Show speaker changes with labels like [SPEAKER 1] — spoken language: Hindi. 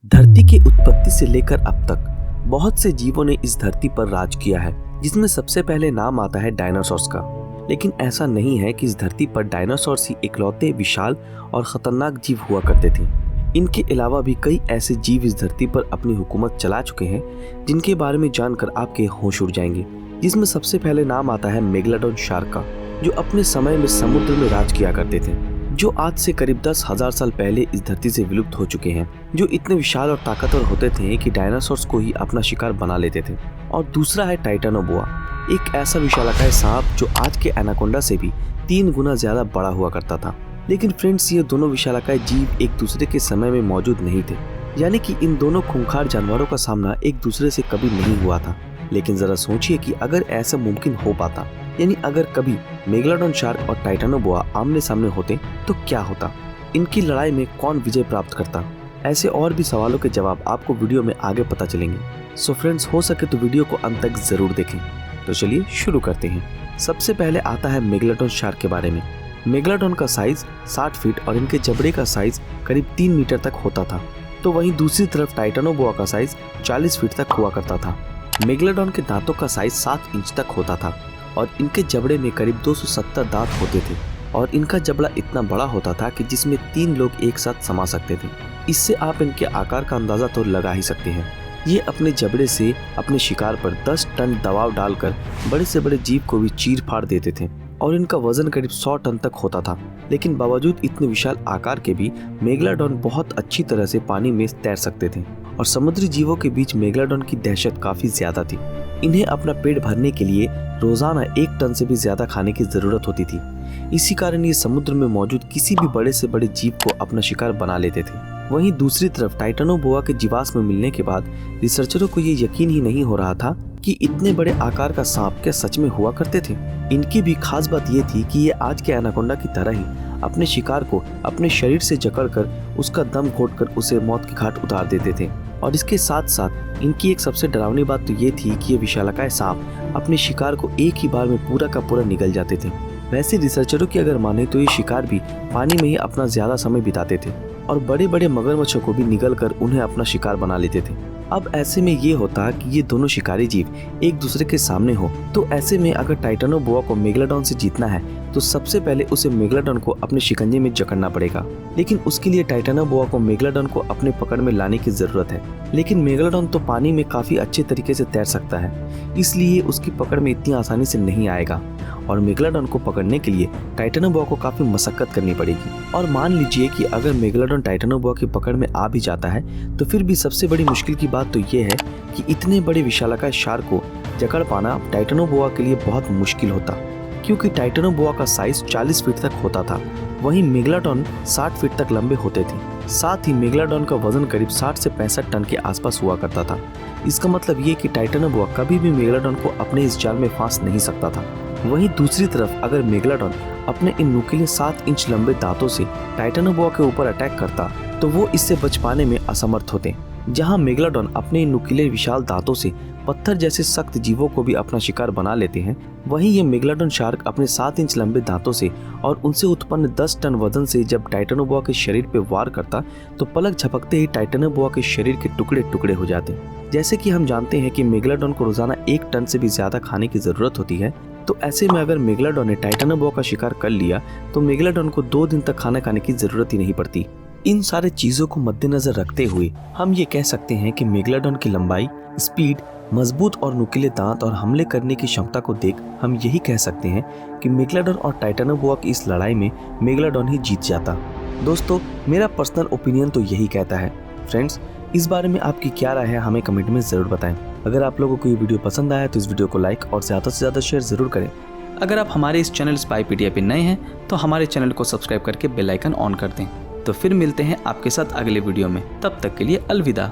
[SPEAKER 1] धरती की उत्पत्ति से लेकर अब तक बहुत से जीवों ने इस धरती पर राज किया है, जिसमें सबसे पहले नाम आता है डायनासोर्स का। लेकिन ऐसा नहीं है कि इस धरती पर डायनासोर्स ही इकलौते विशाल और खतरनाक जीव हुआ करते थे। इनके अलावा भी कई ऐसे जीव इस धरती पर अपनी हुकूमत चला चुके हैं, जिनके बारे में जानकर आपके होश उड़ जाएंगे। जिसमें सबसे पहले नाम आता है मेगलाडोन शार्क का, जो अपने समय में समुद्र में राज किया करते थे, जो आज से करीब 10,000 साल पहले इस धरती से विलुप्त हो चुके हैं, जो इतने विशाल और ताकतवर होते थे कि डायनासोर्स को ही अपना शिकार बना लेते थे। और दूसरा है टाइटानोबोआ, एक ऐसा विशालकाय सांप जो आज के एनाकोंडा से भी 3 गुना ज्यादा बड़ा हुआ करता था। लेकिन फ्रेंड्स, ये दोनों विशालकाय जीव एक दूसरे के समय में मौजूद नहीं थे, यानी कि इन दोनों खूंखार जानवरों का सामना एक दूसरे से कभी नहीं हुआ था। लेकिन जरा सोचिए कि अगर ऐसा मुमकिन हो पाता, यानी अगर कभी मेगलाडोन शार्क और टाइटानोबोआ आमने सामने होते तो क्या होता? इनकी लड़ाई में कौन विजय प्राप्त करता? ऐसे और भी सवालों के जवाब आपको वीडियो में आगे पता चलेंगे। सो फ्रेंड्स, हो सके तो वीडियो को अंत तक जरूर देखें। तो चलिए शुरू करते हैं। सबसे पहले आता है मेगलाडोन शार्क के बारे में। मेगलाडोन का साइज 60 फीट और इनके जबड़े का साइज करीब 3 मीटर तक होता था। तो वहीं दूसरी तरफ टाइटानोबोआ का साइज 40 फीट तक हुआ करता था। मेगलाडोन के दांतों का साइज 7 इंच तक होता था और इनके जबड़े में करीब 270 दांत होते थे और इनका जबड़ा इतना बड़ा होता था कि जिसमें 3 लोग एक साथ समा सकते थे। इससे आप इनके आकार का अंदाजा तो लगा ही सकते हैं। ये अपने जबड़े से अपने शिकार पर 10 टन दबाव डालकर बड़े से बड़े जीव को भी चीर फाड़ देते थे और इनका वजन करीब 100 टन तक होता था। लेकिन बावजूद इतने विशाल आकार के भी मेगलाडोन बहुत अच्छी तरह से पानी में तैर सकते थे और समुद्री जीवों के बीच मेगलाडोन की दहशत काफी ज्यादा थी। इन्हें अपना पेट भरने के लिए रोजाना 1 टन से भी ज्यादा खाने की जरूरत होती थी। इसी कारण ये समुद्र में मौजूद किसी भी बड़े से बड़े जीव को अपना शिकार बना लेते थे। वहीं दूसरी तरफ टाइटानोबोआ के जीवाश्म मिलने के बाद रिसर्चरों को ये यकीन ही नहीं हो रहा था कि इतने बड़े आकार का सांप क्या सच में हुआ करते थे। इनकी भी खास बात ये थी कि ये आज के एनाकोंडा की तरह ही अपने शिकार को अपने शरीर से जकड़कर उसका दम घोटकर उसे मौत की घाट उतार देते थे। और इसके साथ साथ इनकी एक सबसे डरावनी बात तो ये थी कि ये विशालकाय सांप अपने शिकार को एक ही बार में पूरा का पूरा निगल जाते थे। वैसे रिसर्चरों की अगर माने तो ये शिकार भी पानी में ही अपना ज्यादा समय बिताते थे और बड़े बड़े मगरमच्छों को भी निगल कर उन्हें अपना शिकार बना लेते थे। अब ऐसे में ये होता कि ये दोनों शिकारी जीव एक दूसरे के सामने हो, तो ऐसे में अगर टाइटानोबोआ को मेगलाडोन से जीतना है तो सबसे पहले उसे मेगलाडोन को अपने शिकंजे में जकड़ना पड़ेगा। लेकिन उसके लिए टाइटानोबोआ को मेगलाडोन को अपने पकड़ में लाने की जरूरत है। लेकिन मेगलाडोन तो पानी में काफी अच्छे तरीके से तैर सकता है, इसलिए उसकी पकड़ में इतनी आसानी से नहीं आएगा और मेगलाडोन को पकड़ने के लिए टाइटानोबोआ को काफी मशक्कत करनी पड़ेगी। और मान लीजिए कि अगर मेगलाडोन टाइटानोबोआ की पकड़ में आ भी जाता है तो फिर भी सबसे बड़ी मुश्किल की बात तो ये है कि इतने बड़े विशालकाय शार्क को जकड़ पाना टाइटानोबोआ के लिए बहुत मुश्किल होता, क्योंकि टाइटानोबोआ का साइज 40 फीट तक होता था, वहीं मेगलाडोन 60 फीट तक लंबे होते थे। साथ ही मेगलाडोन का वजन करीब 60 से 65 टन के आसपास हुआ करता था। इसका मतलब ये कि टाइटानोबोआ कभी भी मेगलाडोन को अपने इस जाल में फांस नहीं सकता था। वहीं दूसरी तरफ अगर मेगलाडोन अपने इन नुकीले 7 इंच लंबे दांतों से टाइटानोबोआ के ऊपर अटैक करता तो वो इससे बच पाने में असमर्थ होते। जहां मेगलाडोन अपने नुकीले विशाल दांतों से पत्थर जैसे सख्त जीवों को भी अपना शिकार बना लेते हैं, वहीं ये मेगलाडोन शार्क अपने 7 इंच लंबे दांतों से और उनसे उत्पन्न 10 टन वजन से जब टाइटानोबोआ के शरीर पे वार करता तो पलक झपकते ही टाइटानोबोआ के शरीर के टुकड़े टुकड़े हो जाते। जैसे कि हम जानते हैं कि मेगलाडोन को रोजाना 1 टन से भी ज्यादा खाने की जरूरत होती है, तो ऐसे में अगर मेगलाडोन ने टाइटानोबोआ का शिकार कर लिया तो मेगलाडोन को 2 दिन तक खाना खाने की जरूरत ही नहीं पड़ती। इन सारे चीजों को मद्देनजर रखते हुए हम ये कह सकते हैं कि मेगलाडोन की लंबाई, स्पीड, मजबूत और नुकीले दांत और हमले करने की क्षमता को देख हम यही कह सकते हैं कि मेगलाडोन और टाइटानोबोआ की इस लड़ाई में मेगलाडोन ही जीत जाता। दोस्तों, मेरा पर्सनल ओपिनियन तो यही कहता है। फ्रेंड्स, इस बारे में आपकी क्या राय है हमें कमेंट में जरूर बताएं। अगर आप लोगों को ये वीडियो पसंद आया तो इस वीडियो को लाइक और ज्यादा से ज्यादा शेयर जरूर करें।
[SPEAKER 2] अगर आप हमारे इस चैनल स्पाई पीडिया पे नए हैं तो हमारे चैनल को सब्सक्राइब करके बेल आइकन ऑन कर दें। तो फिर मिलते हैं आपके साथ अगले वीडियो में। तब तक के लिए अलविदा।